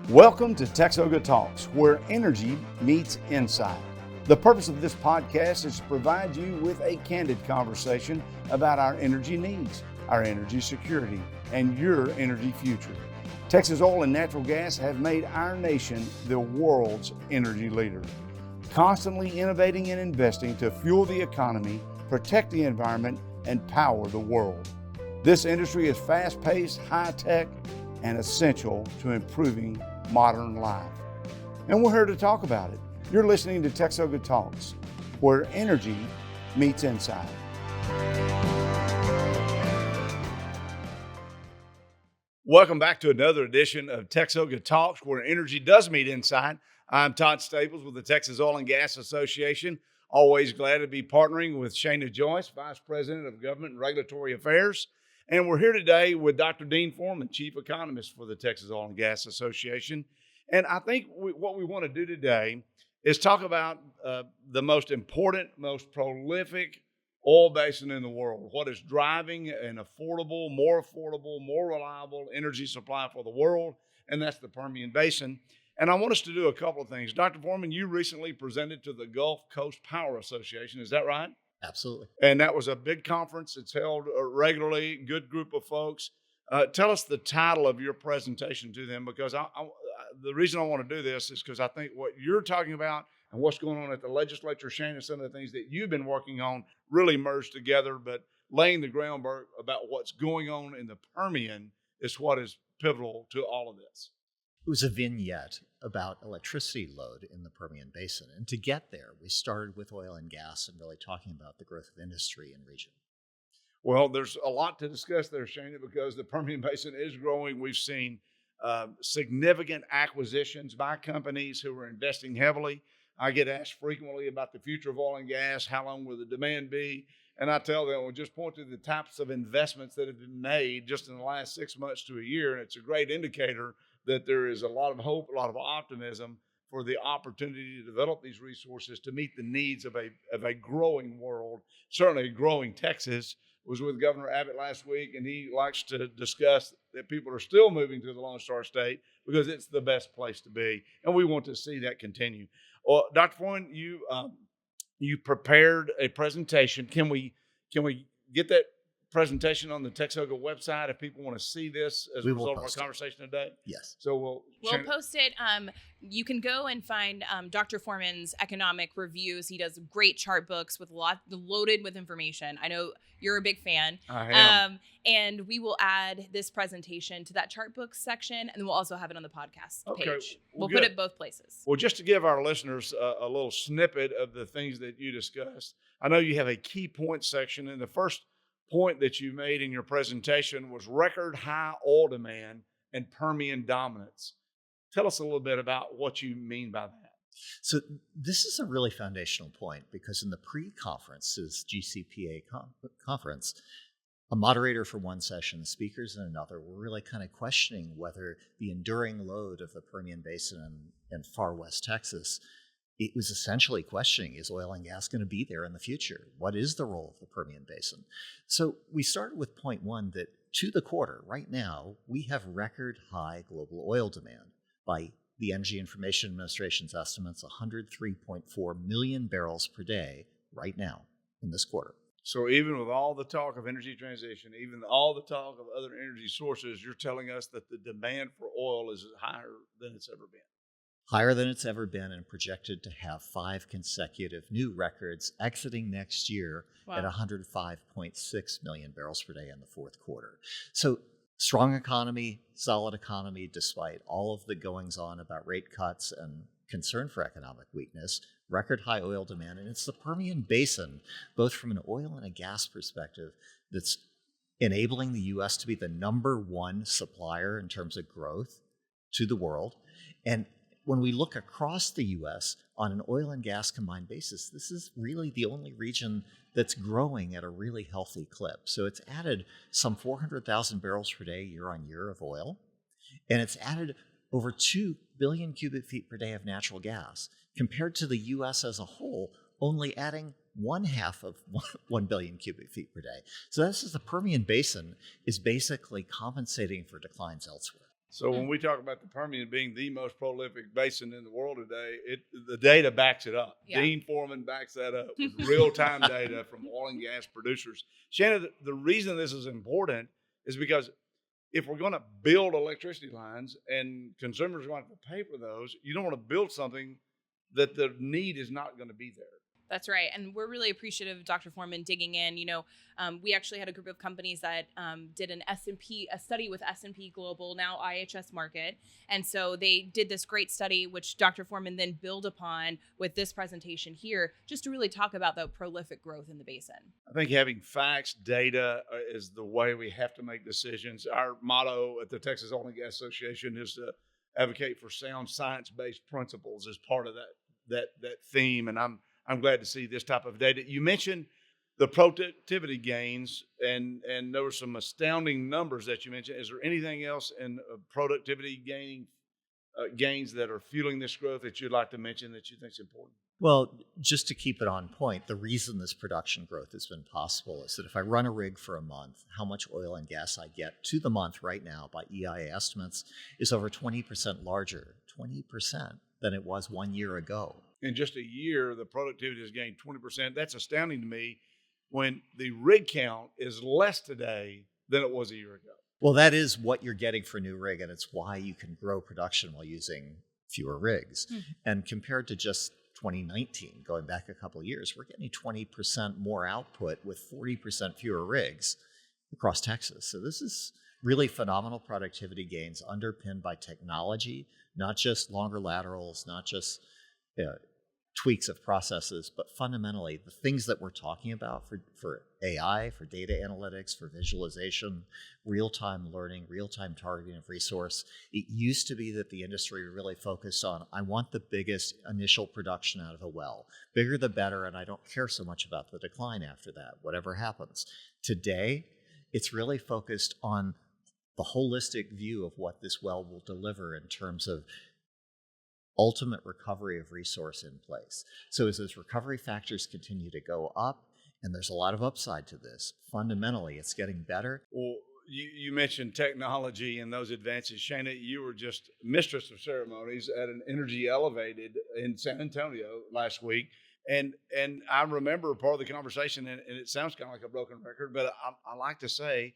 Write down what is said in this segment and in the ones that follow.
Welcome to TXOGA Talks, where energy meets insight. The purpose of this podcast is to provide you with a candid conversation about our energy needs, our energy security, and your energy future. Texas oil and natural gas have made our nation the world's energy leader, constantly innovating and investing to fuel the economy, protect the environment, and power the world. This industry is fast-paced, high-tech, and essential to improving modern life. And we're here to talk about it. You're listening to TXOGA Talks, where energy meets insight. Welcome back to another edition of TXOGA Talks, where energy does meet insight. I'm Todd Staples with the Texas Oil and Gas Association. Always glad to be partnering with Shana Joyce, Vice President of Government and Regulatory Affairs. And we're here today with Dr. Dean Foreman, Chief Economist for the Texas Oil and Gas Association. And I think what we want to do today is talk about the most important, most prolific oil basin in the world, what is driving an affordable, more reliable energy supply for the world, and that's the Permian Basin. And I want us to do a couple of things. Dr. Foreman, you recently presented to the Gulf Coast Power Association, is that right? Absolutely. And that was a big conference. It's held regularly, good group of folks. Tell us the title of your presentation to them, because the reason I want to do this is because I think what you're talking about and what's going on at the legislature, Shana, some of the things that you've been working on really merged together, but laying the groundwork about what's going on in the Permian is what is pivotal to all of this. It was a vignette about electricity load in the Permian Basin. And to get there, we started with oil and gas and really talking about the growth of industry in the region. Well, there's a lot to discuss there, Shana, because the Permian Basin is growing. We've seen significant acquisitions by companies who are investing heavily. I get asked frequently about the future of oil and gas, how long will the demand be? And I tell them, well, just point to the types of investments that have been made just in the last 6 months to a year, and it's a great indicator that there is a lot of hope, a lot of optimism for the opportunity to develop these resources to meet the needs of a growing world, certainly a growing Texas. Was with Governor Abbott last week, and he likes to discuss that people are still moving to the Lone Star State because it's the best place to be, and we want to see that continue. Well, Dr. Foreman, you prepared a presentation. Can we get that presentation on the TXOGA website if people want to see this as a result of our conversation today? Yes. So we'll post it. You can go and find Dr. Foreman's economic reviews. He does great chart books with loaded with information. I know you're a big fan. I am. And we will add this presentation to that chart books section, and we'll also have it on the podcast page. We'll put it both places. Well, just to give our listeners a little snippet of the things that you discussed, I know you have a key point section, and the first point that you made in your presentation was record high oil demand and Permian dominance. Tell us a little bit about what you mean by that. So this is a really foundational point, because in the pre-conference's GCPA conference, a moderator for one session, speakers in another, were really kind of questioning whether the enduring load of the Permian Basin and far west Texas, it was essentially questioning, is oil and gas going to be there in the future? What is the role of the Permian Basin? So we started with point one, that to the quarter, right now, we have record high global oil demand. By the Energy Information Administration's estimates, 103.4 million barrels per day right now in this quarter. So even with all the talk of energy transition, even all the talk of other energy sources, you're telling us that the demand for oil is higher than it's ever been. Higher than it's ever been, and projected to have 5 consecutive new records exiting next year at 105.6 million barrels per day in the fourth quarter. So strong economy, solid economy, despite all of the goings-on about rate cuts and concern for economic weakness, record high oil demand. And it's the Permian Basin, both from an oil and a gas perspective, that's enabling the U.S. to be the number one supplier in terms of growth to the world. And when we look across the U.S. on an oil and gas combined basis, this is really the only region that's growing at a really healthy clip. So it's added some 400,000 barrels per day year on year of oil, and it's added over 2 billion cubic feet per day of natural gas, compared to the U.S. as a whole only adding 1/2 of 1 billion cubic feet per day. So this is the Permian Basin is basically compensating for declines elsewhere. So when we talk about the Permian being the most prolific basin in the world today, the data backs it up. Yeah. Dean Foreman backs that up with real-time data from oil and gas producers. Shanna, the reason this is important is because if we're going to build electricity lines and consumers are going to have to pay for those, you don't want to build something that the need is not going to be there. That's right. And we're really appreciative of Dr. Foreman digging in. We actually had a group of companies that did a study with S&P Global, now IHS Markit. And so they did this great study, which Dr. Foreman then built upon with this presentation here, just to really talk about the prolific growth in the basin. I think having facts, data is the way we have to make decisions. Our motto at the Texas Oil and Gas Association is to advocate for sound science-based principles as part of that theme. And I'm glad to see this type of data. You mentioned the productivity gains, and there were some astounding numbers that you mentioned. Is there anything else in productivity gains that are fueling this growth that you'd like to mention that you think is important? Well, just to keep it on point, the reason this production growth has been possible is that if I run a rig for a month, how much oil and gas I get to the month right now by EIA estimates is over 20% larger, 20% than it was 1 year ago. In just a year, the productivity has gained 20%. That's astounding to me when the rig count is less today than it was a year ago. Well, that is what you're getting for a new rig, and it's why you can grow production while using fewer rigs. Mm-hmm. And compared to just 2019, going back a couple of years, we're getting 20% more output with 40% fewer rigs across Texas. So this is really phenomenal productivity gains underpinned by technology, not just longer laterals, not just tweaks of processes, but fundamentally the things that we're talking about for AI, for data analytics, for visualization, real-time learning, real-time targeting of resource. It used to be that the industry really focused on, I want the biggest initial production out of a well. Bigger the better, and I don't care so much about the decline after that, whatever happens. Today, it's really focused on the holistic view of what this well will deliver in terms of ultimate recovery of resource in place. So as those recovery factors continue to go up, and there's a lot of upside to this, fundamentally it's getting better. Well, you mentioned technology and those advances. Shana, you were just mistress of ceremonies at an Energy Elevated in San Antonio last week. And I remember part of the conversation, and it sounds kind of like a broken record, but I like to say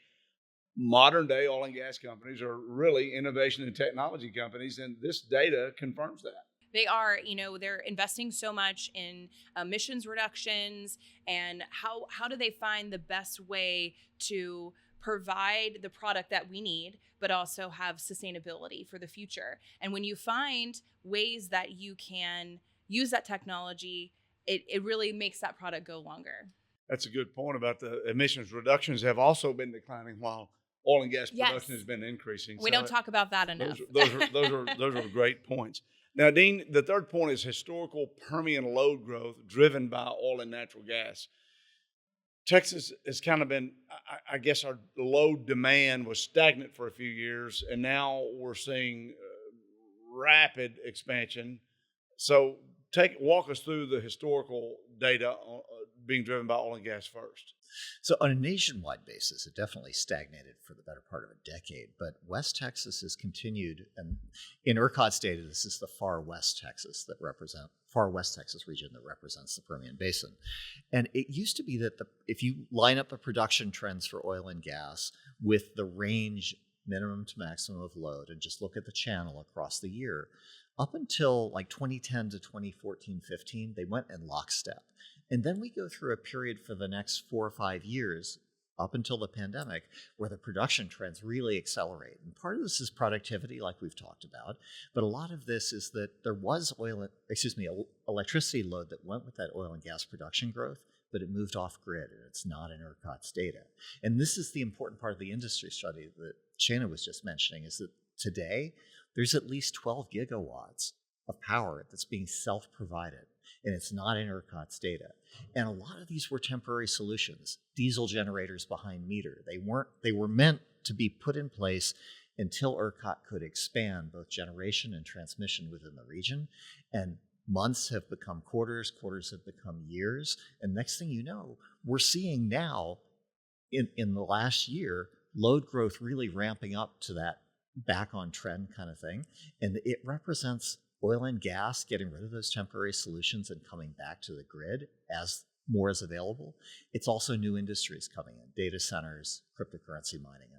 modern day oil and gas companies are really innovation and technology companies, and this data confirms that. They are, they're investing so much in emissions reductions, and how do they find the best way to provide the product that we need, but also have sustainability for the future. And when you find ways that you can use that technology, it really makes that product go longer. That's a good point about the emissions reductions have also been declining while oil and gas production has been increasing. We don't talk about that enough. Those are great points. Now, Dean, the third point is historical Permian load growth driven by oil and natural gas. Texas has kind of been, I guess our load demand was stagnant for a few years, and now we're seeing rapid expansion. So walk us through the historical data being driven by oil and gas first. So on a nationwide basis, it definitely stagnated for the better part of a decade, but West Texas has continued, and in ERCOT's data, this is the far West Texas region that represents the Permian Basin. And it used to be that if you line up the production trends for oil and gas with the range minimum to maximum of load and just look at the channel across the year, up until like 2010 to 2014-15, they went in lockstep. And then we go through a period for the next 4 or 5 years, up until the pandemic, where the production trends really accelerate. And part of this is productivity, like we've talked about, but a lot of this is that there was electricity load that went with that oil and gas production growth, but it moved off grid, and it's not in ERCOT's data. And this is the important part of the industry study that Shana was just mentioning, is that today there's at least 12 gigawatts of power that's being self-provided, and it's not in ERCOT's data. And a lot of these were temporary solutions, diesel generators behind meter. They were meant to be put in place until ERCOT could expand both generation and transmission within the region. And months have become quarters have become years. And next thing you know, we're seeing now in the last year, load growth really ramping up to that back on trend kind of thing. And it represents oil and gas getting rid of those temporary solutions and coming back to the grid as more is available. It's also new industries coming in, data centers, cryptocurrency mining,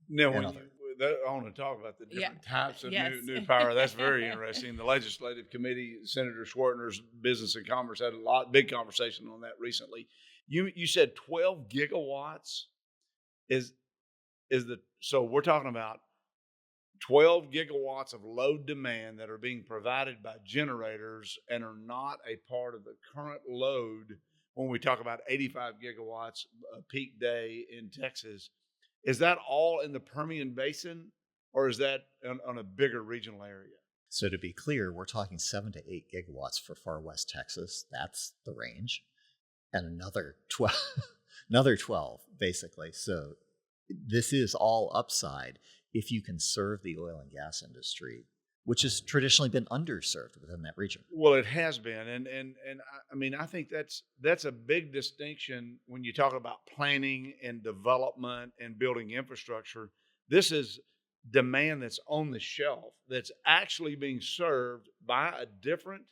Now, and when other. I want to talk about the different types of Yes. new power. That's very interesting. The Legislative Committee, Senator Schwartner's Business and Commerce had big conversation on that recently. You said 12 gigawatts so we're talking about 12 gigawatts of load demand that are being provided by generators and are not a part of the current load when we talk about 85 gigawatts a peak day in Texas. Is that all in the Permian Basin, or is that on a bigger regional area? So to be clear, we're talking 7 to 8 gigawatts for far west Texas. That's the range. And another 12, basically. So this is all upside if you can serve the oil and gas industry, which has traditionally been underserved within that region. Well, it has been, and I mean, I think that's a big distinction when you talk about planning and development and building infrastructure. This is demand that's on the shelf that's actually being served by a different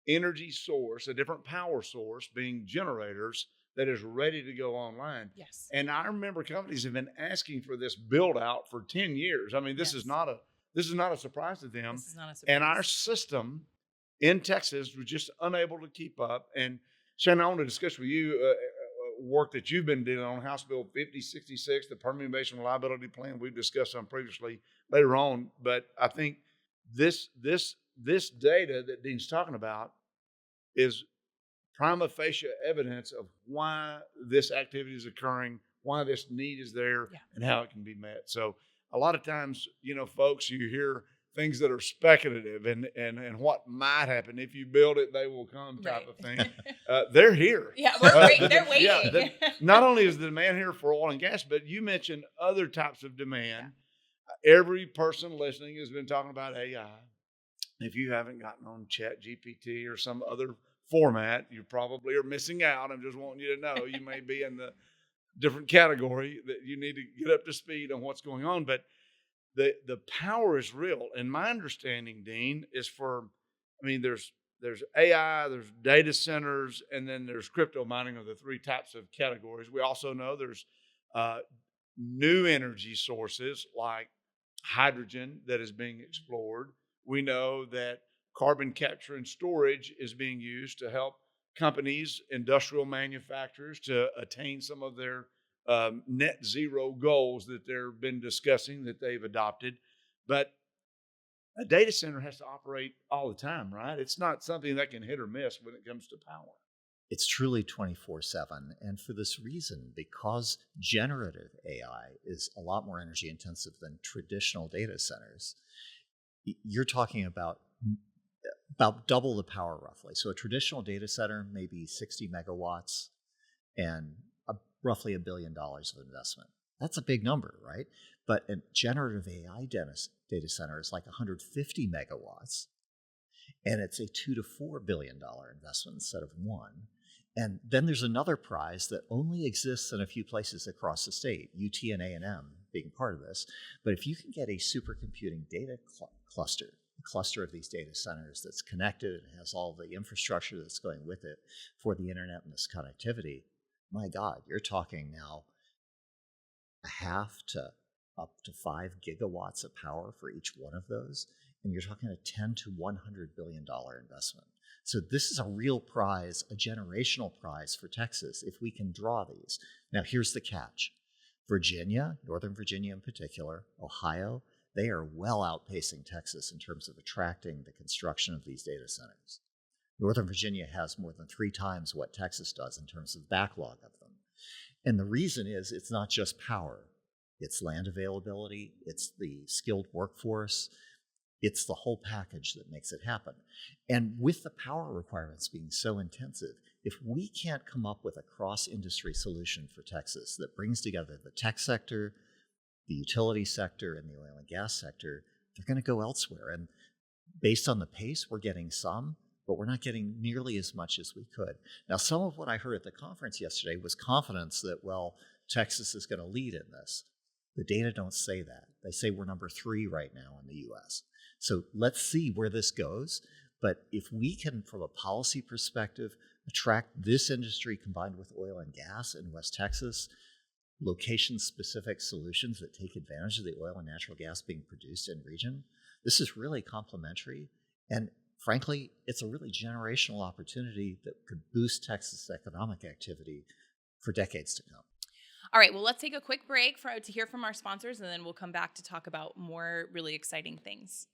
energy source, a different power source, being generators, that is ready to go online. Yes. And I remember companies have been asking for this build out for 10 years. I mean, this is not a surprise to them. This is not a surprise. And our system in Texas was just unable to keep up. And Shana, I want to discuss with you work that you've been doing on House Bill 5066, the Permian Basin Reliability Plan. We've discussed some previously later on, but I think this data that Dean's talking about is prima facie evidence of why this activity is occurring, why this need is there, and how it can be met. So a lot of times, folks, you hear things that are speculative and what might happen. If you build it, they will come type of thing. They're here. Yeah, they're waiting. Not only is the demand here for oil and gas, but you mentioned other types of demand. Yeah. Every person listening has been talking about AI. If you haven't gotten on ChatGPT or some other format, you probably are missing out. I'm just wanting you to know you may be in the different category that you need to get up to speed on what's going on. But the power is real. And my understanding, Dean, is there's AI, there's data centers, and then there's crypto mining are the three types of categories. We also know there's new energy sources like hydrogen that is being explored. We know that carbon capture and storage is being used to help companies, industrial manufacturers, to attain some of their net zero goals that they've been discussing that they've adopted. But a data center has to operate all the time, right? It's not something that can hit or miss when it comes to power. It's truly 24/7. And for this reason, because generative AI is a lot more energy intensive than traditional data centers, you're talking about double the power roughly. So a traditional data center may be 60 megawatts and roughly $1 billion of investment. That's a big number, right? But a generative AI data center is like 150 megawatts, and it's a $2 to $4 billion investment instead of one. And then there's another prize that only exists in a few places across the state, UT and A&M being part of this. But if you can get a supercomputing data cluster, a cluster of these data centers that's connected and has all the infrastructure that's going with it for the internet and this connectivity, my God, you're talking now a half to up to 5 gigawatts of power for each one of those. And you're talking a $10 to $100 billion investment. So this is a real prize, a generational prize for Texas if we can draw these. Now, here's the catch. Virginia, Northern Virginia in particular, Ohio, they are well outpacing Texas in terms of attracting the construction of these data centers. Northern Virginia has more than 3 times what Texas does in terms of backlog of them. And the reason is it's not just power. It's land availability, it's the skilled workforce, it's the whole package that makes it happen. And with the power requirements being so intensive, if we can't come up with a cross-industry solution for Texas that brings together the tech sector, the utility sector, and the oil and gas sector, they're going to go elsewhere. And based on the pace, we're getting some, but we're not getting nearly as much as we could. Now, some of what I heard at the conference yesterday was confidence that, well, Texas is going to lead in this. The data don't say that. They say we're number 3 right now in the U.S. So let's see where this goes. But if we can, from a policy perspective, attract this industry combined with oil and gas in West Texas, location-specific solutions that take advantage of the oil and natural gas being produced in region, this is really complementary. And frankly, it's a really generational opportunity that could boost Texas economic activity for decades to come. All right, well, let's take a quick break to hear from our sponsors, and then we'll come back to talk about more really exciting things.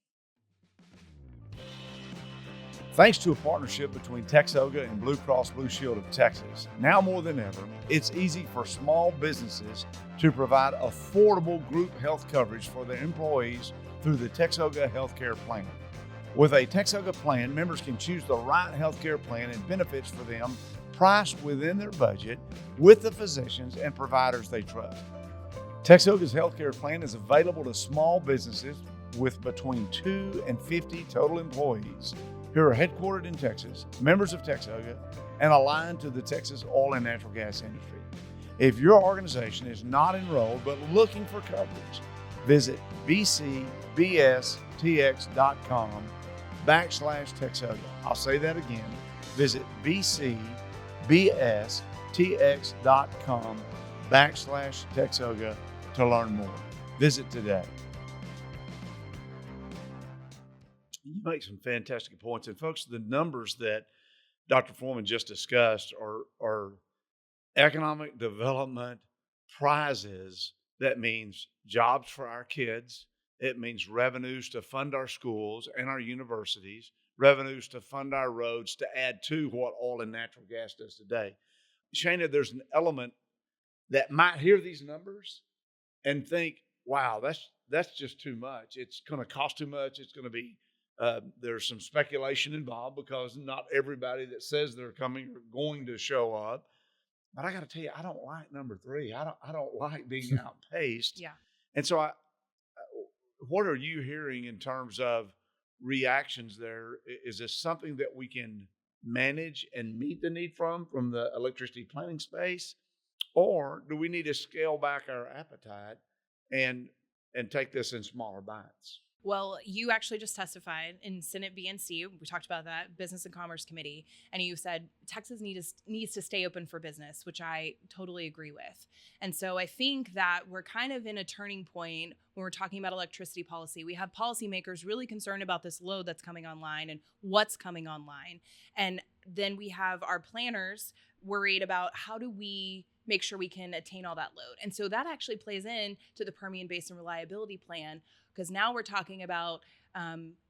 Thanks to a partnership between TXOGA and Blue Cross Blue Shield of Texas, now more than ever, it's easy for small businesses to provide affordable group health coverage for their employees through the TXOGA healthcare plan. With a TXOGA plan, members can choose the right healthcare plan and benefits for them priced within their budget with the physicians and providers they trust. TXOGA's healthcare plan is available to small businesses with between 2 and 50 total employees who are headquartered in Texas, members of TXOGA, and aligned to the Texas oil and natural gas industry. If your organization is not enrolled but looking for coverage, visit bcbstx.com/TXOGA. I'll say that again. Visit bcbstx.com/TXOGA to learn more. Visit today. You make some fantastic points. And folks, the numbers that Dr. Foreman just discussed are economic development prizes. That means jobs for our kids. It means revenues to fund our schools and our universities, revenues to fund our roads, to add to what oil and natural gas does today. Shana, there's an element that might hear these numbers and think, wow, that's just too much. It's going to cost too much. It's going to be there's some speculation involved because not everybody that says they're coming are going to show up. But I got to tell you, I don't like number 3. I don't like being outpaced. Yeah. And so what are you hearing in terms of reactions there? Is this something that we can manage and meet the need from the electricity planning space? Or do we need to scale back our appetite and take this in smaller bites? Well, you actually just testified in Senate BNC. We talked about that, Business and Commerce Committee, and you said Texas needs to stay open for business, which I totally agree with. And so I think that we're kind of in a turning point when we're talking about electricity policy. We have policymakers really concerned about this load that's coming online and what's coming online. And then we have our planners worried about how do we make sure we can attain all that load. And so that actually plays in to the Permian Basin Reliability Plan, because now we're talking about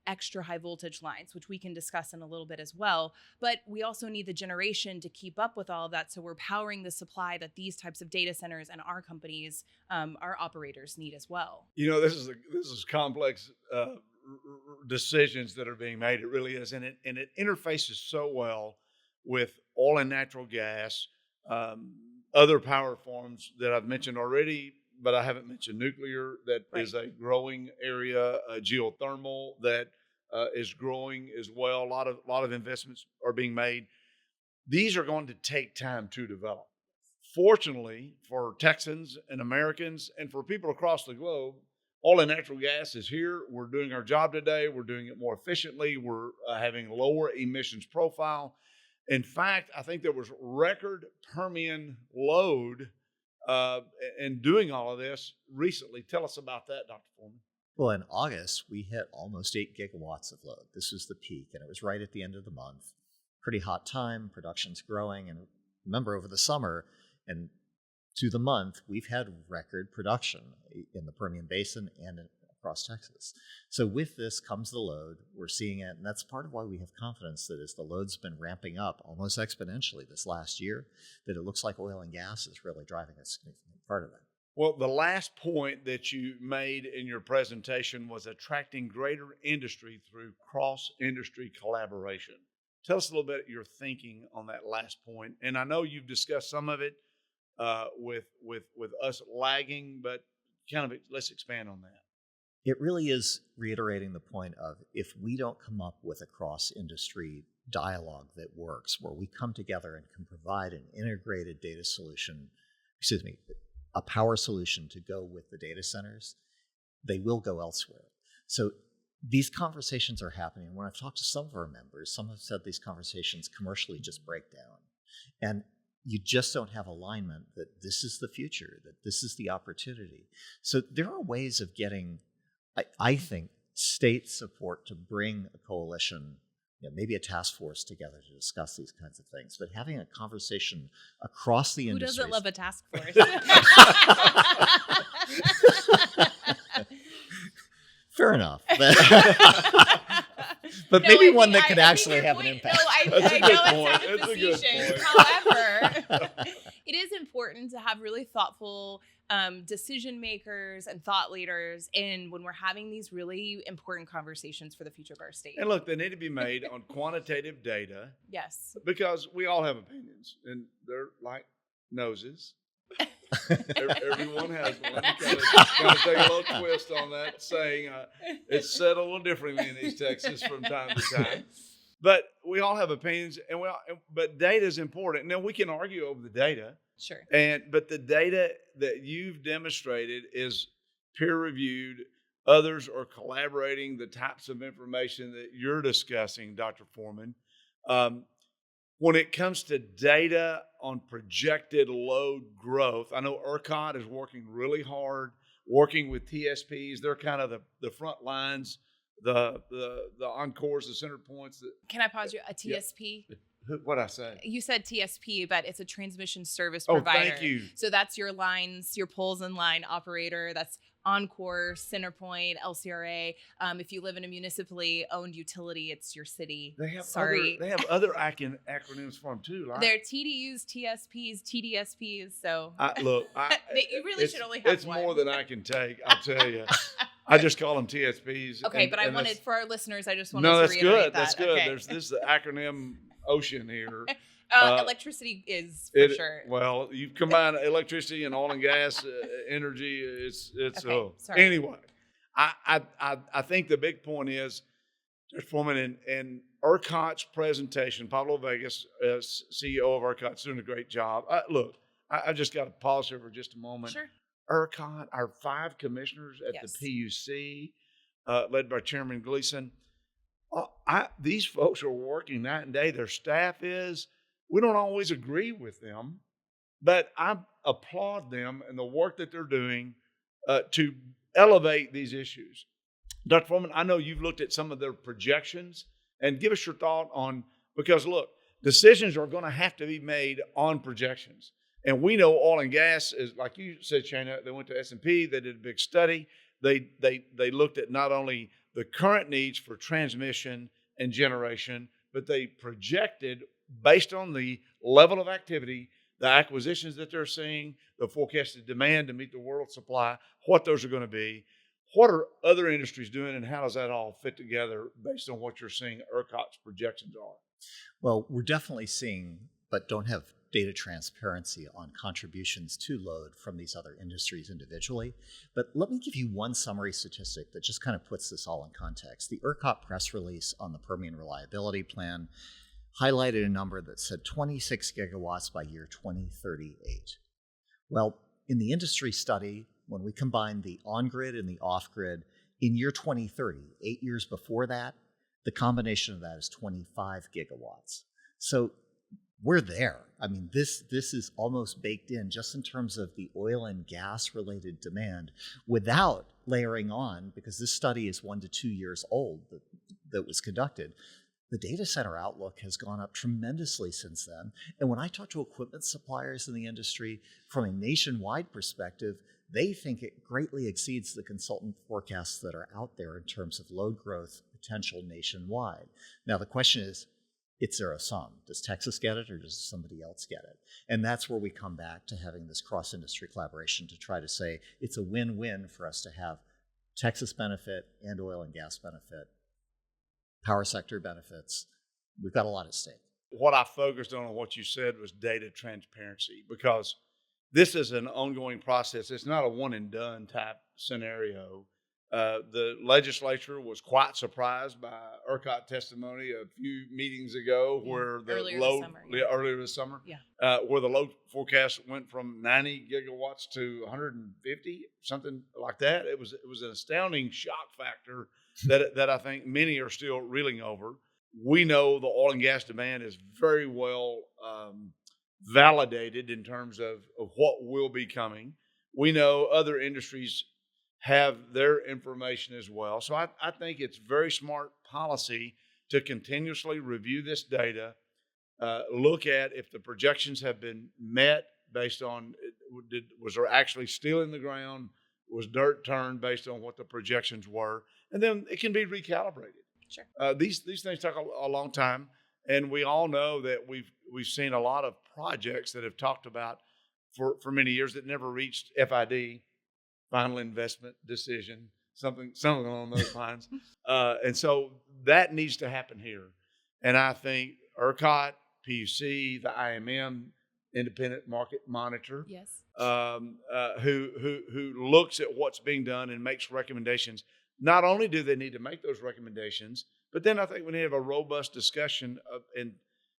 extra high voltage lines, which we can discuss in a little bit as well. But we also need the generation to keep up with all of that. So we're powering the supply that these types of data centers and our companies, our operators need as well. You know, this is complex decisions that are being made. It really is. And it interfaces so well with oil and natural gas, other power forms that I've mentioned already, but I haven't mentioned nuclear. That Right. is a growing area. Geothermal that is growing as well. A lot of investments are being made. These are going to take time to develop. Fortunately for Texans and Americans and for people across the globe, oil and natural gas is here. We're doing our job today. We're doing it more efficiently. We're having lower emissions profile. In fact, I think there was record Permian load and doing all of this recently. Tell us about that, Dr. Foreman. Well, in August, we hit almost 8 gigawatts of load. This was the peak, and it was right at the end of the month. Pretty hot time, production's growing, and remember, over the summer and to the month, we've had record production in the Permian Basin and across Texas. So with this comes the load. We're seeing it, and that's part of why we have confidence that as the load's been ramping up almost exponentially this last year, that it looks like oil and gas is really driving a significant part of it. Well, the last point that you made in your presentation was attracting greater industry through cross-industry collaboration. Tell us a little bit your thinking on that last point. And I know you've discussed some of it with us lagging, but kind of let's expand on that. It really is reiterating the point of, if we don't come up with a cross-industry dialogue that works, where we come together and can provide an integrated data solution, a power solution to go with the data centers, they will go elsewhere. So these conversations are happening. When I've talked to some of our members, some have said these conversations commercially just break down. And you just don't have alignment that this is the future, that this is the opportunity. So there are ways of getting, I think, state support to bring a coalition, maybe a task force together to discuss these kinds of things. But having a conversation across the industry. Who doesn't love a task force? Fair enough. But maybe one that could actually have an impact. No, I know it sounded facetious. However, it is important to have really thoughtful decision makers and thought leaders when we're having these really important conversations for the future of our state. And look, they need to be made on quantitative data. Yes. Because we all have opinions, and they're like noses. Everyone has one. Kind of take a little twist on that saying. It's said a little differently in East Texas from time to time. But we all have opinions, but data is important. Now, we can argue over the data. Sure. But the data that you've demonstrated is peer-reviewed. Others are collaborating the types of information that you're discussing, Dr. Foreman. When it comes to data on projected load growth, I know ERCOT is working really hard, working with TSPs. They're kind of the front lines, the encores, the center points. Can I pause you? A TSP? Yeah. What'd I say? You said TSP, but it's a transmission service provider. Oh, thank you. So that's your lines, your poles and line operator. That's Encore, Centerpoint, LCRA. If you live in a municipally owned utility, it's your city. They have other acronyms for them too. Like, they're TDUs, TSPs, TDSPs. So you really should only have it's one. more than I can take. I'll tell you. I just call them TSPs. Okay, but I wanted for our listeners. I just wanted to reiterate good. that. That's good. Okay. There's this acronym ocean here. Electricity is for sure. Well, you combine electricity and oil and gas energy. It's okay, sorry. Anyway. I think the big point is, Dr. Foreman, in ERCOT's presentation, Pablo Vegas, CEO of ERCOT, is doing a great job. Look, I just got to pause here for just a moment. Sure. ERCOT, our 5 commissioners at the PUC, led by Chairman Gleason. These folks are working night and day. Their staff is. We don't always agree with them, but I applaud them and the work that they're doing to elevate these issues. Dr. Foreman, I know you've looked at some of their projections, and give us your thought on, because look, decisions are going to have to be made on projections. And we know oil and gas is, like you said, Shana, they went to S&P, they did a big study. They looked at not only the current needs for transmission and generation, but they projected, based on the level of activity, the acquisitions that they're seeing, the forecasted demand to meet the world supply, what those are going to be. What are other industries doing, and how does that all fit together based on what you're seeing ERCOT's projections are? Well, we're definitely seeing, but don't have data transparency on contributions to load from these other industries individually. But let me give you one summary statistic that just kind of puts this all in context. The ERCOT press release on the Permian Reliability Plan highlighted a number that said 26 gigawatts by year 2038. Well, in the industry study, when we combine the on-grid and the off-grid, in year 2030, 8 years before that, the combination of that is 25 gigawatts. So we're there. I mean, this is almost baked in just in terms of the oil and gas related demand, without layering on, because this study is 1 to 2 years old that was conducted. The data center outlook has gone up tremendously since then. And when I talk to equipment suppliers in the industry, from a nationwide perspective, they think it greatly exceeds the consultant forecasts that are out there in terms of load growth potential nationwide. Now, the question is, it's zero sum. Does Texas get it, or does somebody else get it? And that's where we come back to having this cross-industry collaboration to try to say it's a win-win for us to have Texas benefit and oil and gas benefit, power sector benefits. We've got a lot at stake. What I focused on what you said was data transparency, because this is an ongoing process. It's not a one and done type scenario. The legislature was quite surprised by ERCOT testimony a few meetings ago, where the earlier this summer, where the load forecast went from 90 gigawatts to 150, something like that. It was an astounding shock factor that I think many are still reeling over. We know the oil and gas demand is very well validated in terms of what will be coming. We know other industries have their information as well. So I think it's very smart policy to continuously review this data, look at if the projections have been met based on, was there actually steel in the ground, was dirt turned based on what the projections were, and then it can be recalibrated. Sure. These things take a long time, and we all know that we've seen a lot of projects that have talked about for many years that never reached FID, final investment decision, something along those lines. And so that needs to happen here. And I think ERCOT, PUC, the IMM, Independent Market Monitor, who looks at what's being done and makes recommendations. Not only do they need to make those recommendations, but then I think we need to have a robust discussion and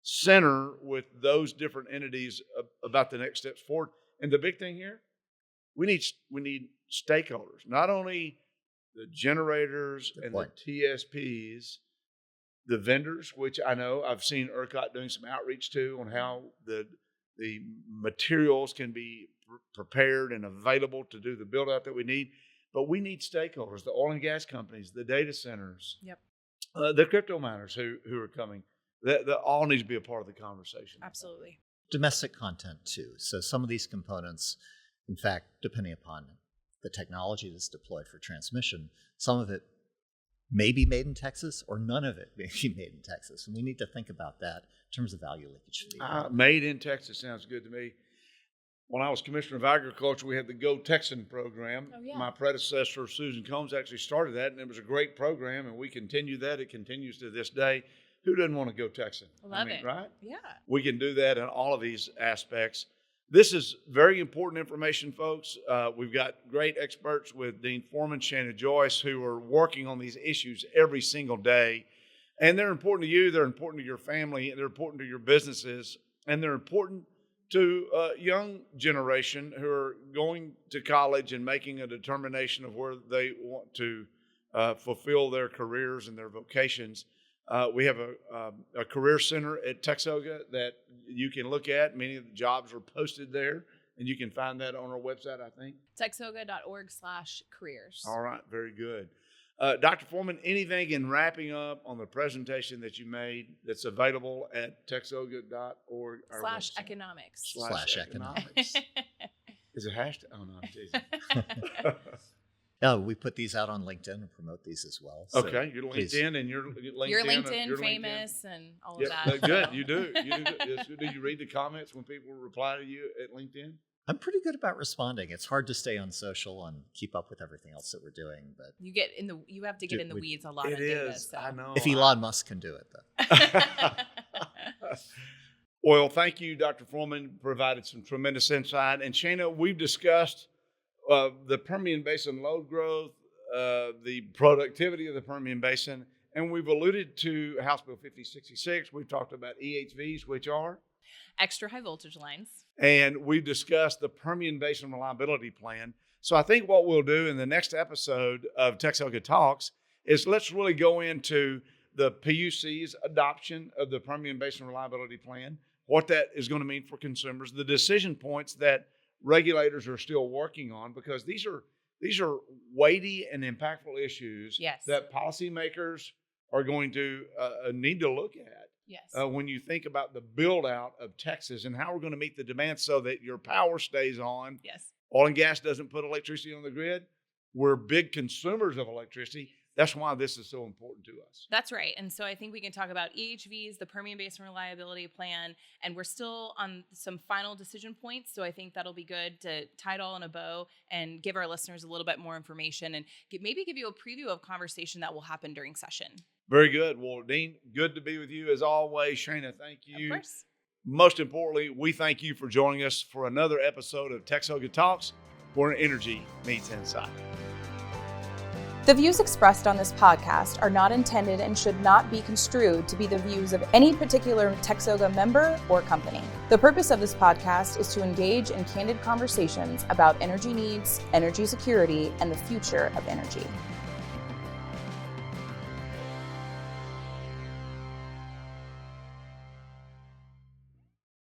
center with those different entities about the next steps forward. And the big thing here, we need stakeholders, not only the generators and the TSPs, the vendors, which I know I've seen ERCOT doing some outreach to on how the materials can be prepared and available to do the build out that we need. But we need stakeholders, the oil and gas companies, the data centers, the crypto miners who are coming. That all needs to be a part of the conversation. Absolutely. Domestic content too. So some of these components, in fact, depending upon the technology that's deployed for transmission, some of it may be made in Texas or none of it may be made in Texas. And we need to think about that in terms of value leakage. Made in Texas sounds good to me. When I was Commissioner of Agriculture, we had the Go Texan program. Oh, yeah. My predecessor, Susan Combs, actually started that, and it was a great program, and we continue that. It continues to this day. Who doesn't want to go Texan? Love it. Right? Yeah. We can do that in all of these aspects. This is very important information, folks. We've got great experts with Dean Foreman, Shana, Joyce, who are working on these issues every single day. And they're important to you, they're important to your family, and they're important to your businesses, and they're important to a young generation who are going to college and making a determination of where they want to fulfill their careers and their vocations. We have a career center at TXOGA that you can look at. Many of the jobs are posted there, and you can find that on our website, I think. TXOGA.org/careers. All right, very good. Dr. Foreman, anything in wrapping up on the presentation that you made that's available at TXOGA.org? /economics. /economics. Is it hashtag? Oh, no, I'm teasing. No, we put these out on LinkedIn and promote these as well. So okay, you're LinkedIn and you're LinkedIn famous and all of that. Good, you do. Do you read the comments when people reply to you at LinkedIn? I'm pretty good about responding. It's hard to stay on social and keep up with everything else that we're doing, but you have to get in the weeds a lot. It is. So. I know. If Elon Musk can do it, though. Well, thank you, Dr. Foreman. Provided some tremendous insight. And Shana, we've discussed the Permian Basin load growth, the productivity of the Permian Basin, and we've alluded to House Bill 5066. We've talked about EHVs, which are extra high voltage lines. And we've discussed the Permian Basin Reliability Plan. So I think what we'll do in the next episode of TXOGA Talks is let's really go into the PUC's adoption of the Permian Basin Reliability Plan, what that is going to mean for consumers, the decision points that regulators are still working on, because these are weighty and impactful issues that policymakers are going to need to look at. Yes. When you think about the build out of Texas and how we're going to meet the demand so that your power stays on. Yes. Oil and gas doesn't put electricity on the grid. We're big consumers of electricity. That's why this is so important to us. That's right. And so I think we can talk about EHVs, the Permian Basin Reliability Plan, and we're still on some final decision points. So I think that'll be good to tie it all in a bow and give our listeners a little bit more information and maybe give you a preview of conversation that will happen during session. Very good. Well, Dean, good to be with you as always. Shana, thank you. Of course. Most importantly, we thank you for joining us for another episode of TXOGA Talks, where energy meets insight. The views expressed on this podcast are not intended and should not be construed to be the views of any particular TXOGA member or company. The purpose of this podcast is to engage in candid conversations about energy needs, energy security, and the future of energy.